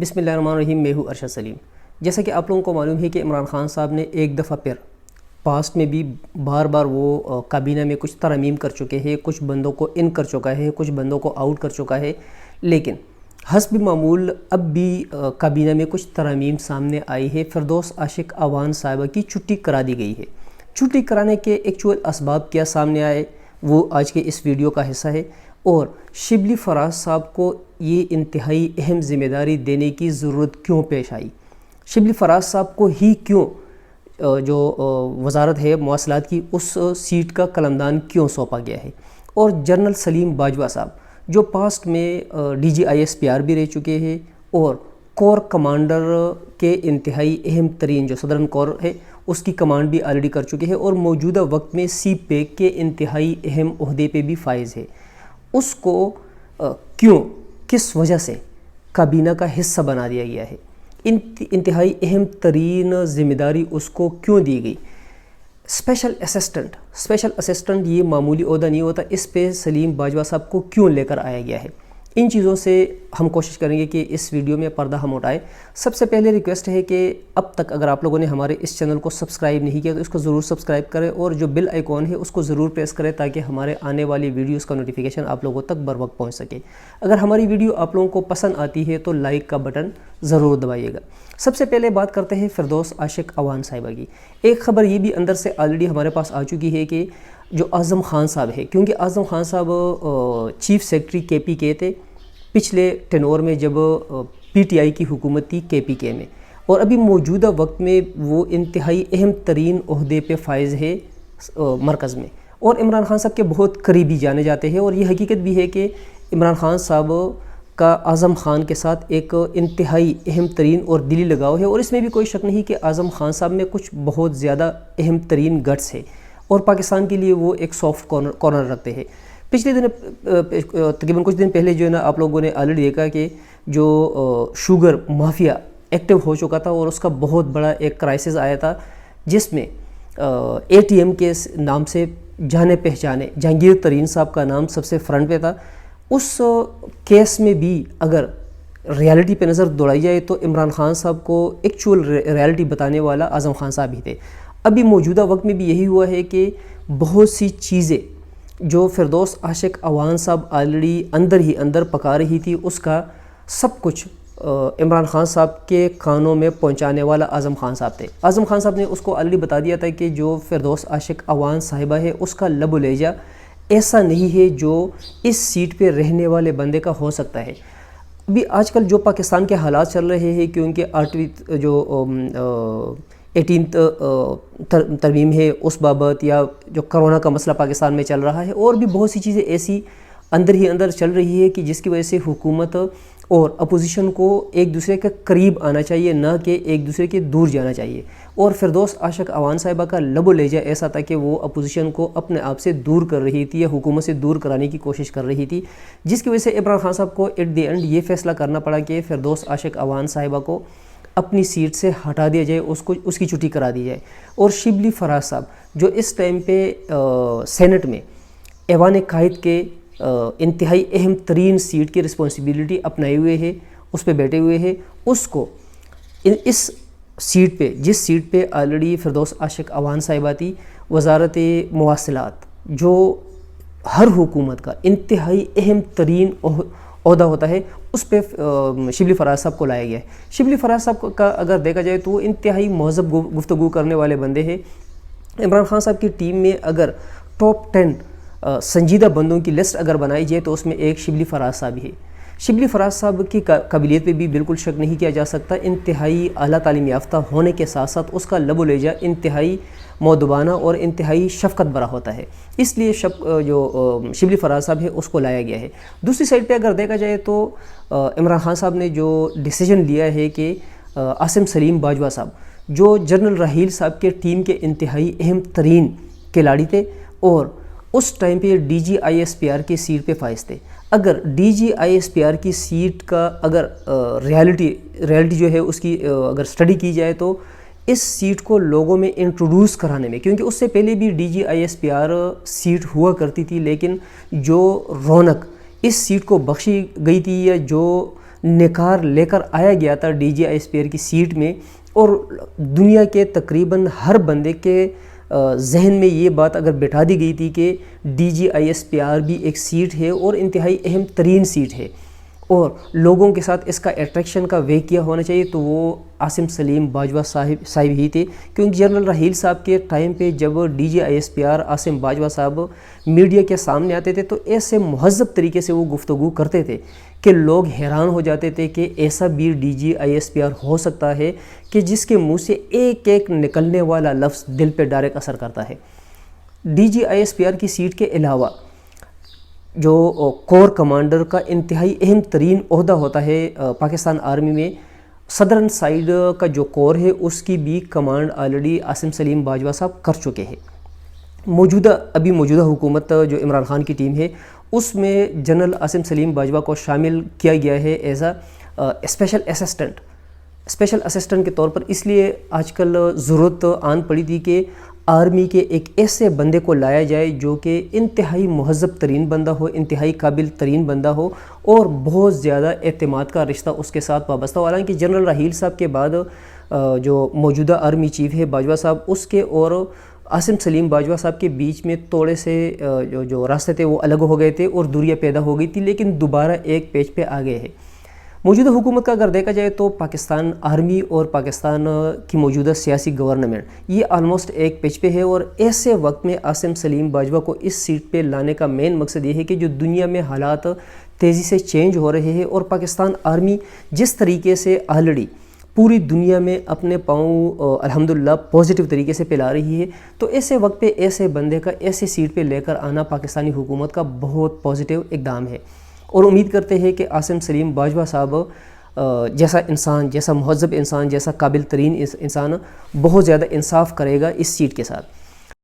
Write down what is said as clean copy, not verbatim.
بسم اللہ الرحمن الرحیم۔ میں ہوں ارشد سلیم۔ جیسا کہ آپ لوگوں کو معلوم ہے کہ عمران خان صاحب نے ایک دفعہ پھر پاسٹ میں بھی بار بار وہ کابینہ میں کچھ ترامیم کر چکے ہیں، کچھ بندوں کو ان کر چکا ہے، کچھ بندوں کو آؤٹ کر چکا ہے، لیکن حسب معمول اب بھی کابینہ میں کچھ ترامیم سامنے آئی ہے۔ فردوس عاشق اعوان صاحبہ کی چھٹی کرا دی گئی ہے۔ چھٹی کرانے کے ایکچوئل اسباب کیا سامنے آئے وہ آج کے اس ویڈیو کا حصہ ہے، اور شبلی فراز صاحب کو یہ انتہائی اہم ذمہ داری دینے کی ضرورت کیوں پیش آئی، شبلی فراز صاحب کو ہی کیوں جو وزارت ہے مواصلات کی اس سیٹ کا قلمدان کیوں سونپا گیا ہے، اور جنرل سلیم باجوہ صاحب جو پاسٹ میں DGISPR بھی رہ چکے ہیں اور کور کمانڈر کے انتہائی اہم ترین جو صدرن کور ہے اس کی کمانڈ بھی آلریڈی کر چکے ہیں، اور موجودہ وقت میں CPEC کے انتہائی اہم عہدے پہ بھی فائز ہے، اس کو کیوں کس وجہ سے کابینہ کا حصہ بنا دیا گیا ہے، انتہائی اہم ترین ذمہ داری اس کو کیوں دی گئی۔ اسپیشل اسسٹنٹ یہ معمولی عہدہ نہیں ہوتا، اس پہ سلیم باجوہ صاحب کو کیوں لے کر آیا گیا ہے، ان چیزوں سے ہم کوشش کریں گے کہ اس ویڈیو میں پردہ ہم اٹھائیں۔ سب سے پہلے ریکویسٹ ہے کہ اب تک اگر آپ لوگوں نے ہمارے اس چینل کو سبسکرائب نہیں کیا تو اس کو ضرور سبسکرائب کریں، اور جو بیل آئیکن ہے اس کو ضرور پریس کریں تاکہ ہمارے آنے والی ویڈیوز کا نوٹیفیکیشن آپ لوگوں تک بر وقت پہنچ سکے۔ اگر ہماری ویڈیو آپ لوگوں کو پسند آتی ہے تو لائک کا بٹن ضرور دبائیے گا۔ سب سے پہلے بات کرتے ہیں فردوس عاشق اعوان صاحبہ کی۔ ایک خبر یہ بھی اندر سے آلریڈی ہمارے پاس آ چکی ہے کہ جو اعظم خان صاحب ہے، کیونکہ اعظم خان صاحب چیف سیکرٹری KPK تھے پچھلے ٹینور میں جب PTI کی حکومت تھی KPK میں، اور ابھی موجودہ وقت میں وہ انتہائی اہم ترین عہدے پہ فائز ہے مرکز میں، اور عمران خان صاحب کے بہت قریبی جانے جاتے ہیں، اور یہ حقیقت بھی ہے کہ عمران خان صاحب کا اعظم خان کے ساتھ ایک انتہائی اہم ترین اور دلی لگاؤ ہے، اور اس میں بھی کوئی شک نہیں کہ اعظم خان صاحب میں کچھ بہت زیادہ اہم ترین گٹس ہے، اور پاکستان کے لیے وہ ایک سافٹ کارنر رکھتے ہیں۔ پچھلے دن تقریباً کچھ دن پہلے جو ہے نا آپ لوگوں نے آلریڈی دیکھا کہ جو شوگر مافیا ایکٹیو ہو چکا تھا، اور اس کا بہت بڑا ایک کرائسس آیا تھا جس میں ATM کے نام سے جانے پہچانے جہانگیر ترین صاحب کا نام سب سے فرنٹ پہ تھا۔ اس کیس میں بھی اگر ریالٹی پہ نظر دوڑائی جائے تو عمران خان صاحب کو ایکچوئل ریالٹی بتانے والا اعظم خان صاحب ہی تھے۔ ابھی موجودہ وقت میں بھی یہی ہوا ہے کہ بہت سی چیزیں جو فردوس عاشق اعوان صاحب آلریڈی اندر ہی اندر پکا رہی تھی اس کا سب کچھ عمران خان صاحب کے کانوں میں پہنچانے والا اعظم خان صاحب تھے۔ اعظم خان صاحب نے اس کو آلریڈی بتا دیا تھا کہ جو فردوس عاشق اعوان صاحبہ ہے اس کا لب و لہجہ ایسا نہیں ہے جو اس سیٹ پہ رہنے والے بندے کا ہو سکتا ہے۔ ابھی آج کل جو پاکستان کے حالات چل رہے ہیں، کیونکہ 8ویں جو 18 ترمیم ہے اس بابت، یا جو کرونا کا مسئلہ پاکستان میں چل رہا ہے، اور بھی بہت سی چیزیں ایسی اندر ہی اندر چل رہی ہے کہ جس کی وجہ سے حکومت اور اپوزیشن کو ایک دوسرے کے قریب آنا چاہیے، نہ کہ ایک دوسرے کے دور جانا چاہیے، اور فردوس عاشق اعوان صاحبہ کا لب و لہجہ ایسا تھا کہ وہ اپوزیشن کو اپنے آپ سے دور کر رہی تھی یا حکومت سے دور کرانے کی کوشش کر رہی تھی، جس کی وجہ سے عمران خان صاحب کو ایٹ دی اینڈ یہ فیصلہ کرنا پڑا کہ فردوس عاشق اعوان صاحبہ کو اپنی سیٹ سے ہٹا دیا جائے، اس کی چھٹی کرا دی جائے، اور شبلی فراز صاحب جو اس ٹائم پہ سینٹ میں ایوان قائد کے انتہائی اہم ترین سیٹ کی رسپانسبلٹی اپنائے ہوئے ہے، اس پہ بیٹھے ہوئے ہیں، اس کو اس سیٹ پہ جس سیٹ پہ آلریڈی فردوس عاشق اعوان صاحبہ تھی، وزارت مواصلات جو ہر حکومت کا انتہائی اہم ترین عہدہ ہوتا ہے، اس پہ شبلی فراز صاحب کو لایا گیا ہے۔ شبلی فراز صاحب کا اگر دیکھا جائے تو وہ انتہائی مہذب گفتگو کرنے والے بندے ہیں۔ عمران خان صاحب کی ٹیم میں اگر ٹاپ 10 سنجیدہ بندوں کی لسٹ اگر بنائی جائے تو اس میں ایک شبلی فراز صاحب ہے۔ شبلی فراز صاحب کی قابلیت پہ بھی بالکل شک نہیں کیا جا سکتا، انتہائی اعلیٰ تعلیم یافتہ ہونے کے ساتھ ساتھ اس کا لب و لہجہ انتہائی مؤدبانہ اور انتہائی شفقت بھرا ہوتا ہے، اس لیے جو شبلی فراز صاحب ہے اس کو لایا گیا ہے۔ دوسری سائڈ پہ اگر دیکھا جائے تو عمران خان صاحب نے جو ڈیسیجن لیا ہے کہ عاصم سلیم باجوہ صاحب جو جنرل راحیل صاحب کے ٹیم کے انتہائی اہم ترین کھلاڑی تھے، اور اس ٹائم پہ DGISPR کی سیٹ پہ فائز تھے، اگر DGISPR کی سیٹ کا اگر ریالٹی جو ہے اس کی اگر اسٹڈی کی جائے تو اس سیٹ کو لوگوں میں انٹروڈیوس کرانے میں، کیونکہ اس سے پہلے بھی DGISPR سیٹ ہوا کرتی تھی، لیکن جو رونق اس سیٹ کو بخشی گئی تھی یا جو نکار لے کر آیا گیا تھا D G I S P R کی سیٹ میں، اور دنیا کے تقریباً ہر بندے کے ذہن میں یہ بات اگر بٹھا دی گئی تھی کہ D G I S P R بھی ایک سیٹ ہے اور انتہائی اہم ترین سیٹ ہے، اور لوگوں کے ساتھ اس کا اٹریکشن کا واقعہ ہونا چاہیے تو وہ عاصم سلیم باجوہ صاحب ہی تھے، کیونکہ جنرل رحیل صاحب کے ٹائم پہ جب D G I S P R Asim Bajwa صاحب میڈیا کے سامنے آتے تھے تو ایسے مہذب طریقے سے وہ گفتگو کرتے تھے کہ لوگ حیران ہو جاتے تھے کہ ایسا بھی D G I S P R ہو سکتا ہے کہ جس کے منہ سے ایک ایک نکلنے والا لفظ دل پہ ڈائریکٹ اثر کرتا ہے۔ D G I S P R کی سیٹ کے علاوہ جو کور کمانڈر کا انتہائی اہم ترین عہدہ ہوتا ہے پاکستان آرمی میں، صدرن سائیڈ کا جو کور ہے اس کی بھی کمانڈ آلریڈی عاصم سلیم باجوہ صاحب کر چکے ہیں۔ موجودہ حکومت جو عمران خان کی ٹیم ہے اس میں جنرل عاصم سلیم باجوہ کو شامل کیا گیا ہے ایز اسپیشل اسسٹنٹ کے طور پر، اس لیے آج کل ضرورت آن پڑی تھی کہ آرمی کے ایک ایسے بندے کو لایا جائے جو کہ انتہائی مہذب ترین بندہ ہو، انتہائی قابل ترین بندہ ہو، اور بہت زیادہ اعتماد کا رشتہ اس کے ساتھ وابستہ ہو۔ حالانکہ جنرل رحیل صاحب کے بعد جو موجودہ آرمی چیف ہے باجوہ صاحب، اس کے اور عاصم سلیم باجوہ صاحب کے بیچ میں تھوڑے سے جو راستے تھے وہ الگ ہو گئے تھے اور دوریاں پیدا ہو گئی تھی، لیکن دوبارہ ایک پیج پہ آ گئے ہیں۔ موجودہ حکومت کا اگر دیکھا جائے تو پاکستان آرمی اور پاکستان کی موجودہ سیاسی گورنمنٹ یہ آلموسٹ ایک پیج پہ ہے، اور ایسے وقت میں عاصم سلیم باجوہ کو اس سیٹ پہ لانے کا مین مقصد یہ ہے کہ جو دنیا میں حالات تیزی سے چینج ہو رہے ہیں اور پاکستان آرمی جس طریقے سے آلریڈی پوری دنیا میں اپنے پاؤں الحمدللہ پازیٹیو طریقے سے پھیلا رہی ہے، تو ایسے وقت پہ ایسے بندے کا ایسے سیٹ پہ لے کر آنا پاکستانی حکومت کا بہت پازیٹیو اقدام ہے، اور امید کرتے ہیں کہ عاصم سلیم باجوہ صاحب جیسا انسان، جیسا مہذب انسان، جیسا قابل ترین انسان بہت زیادہ انصاف کرے گا اس سیٹ کے ساتھ۔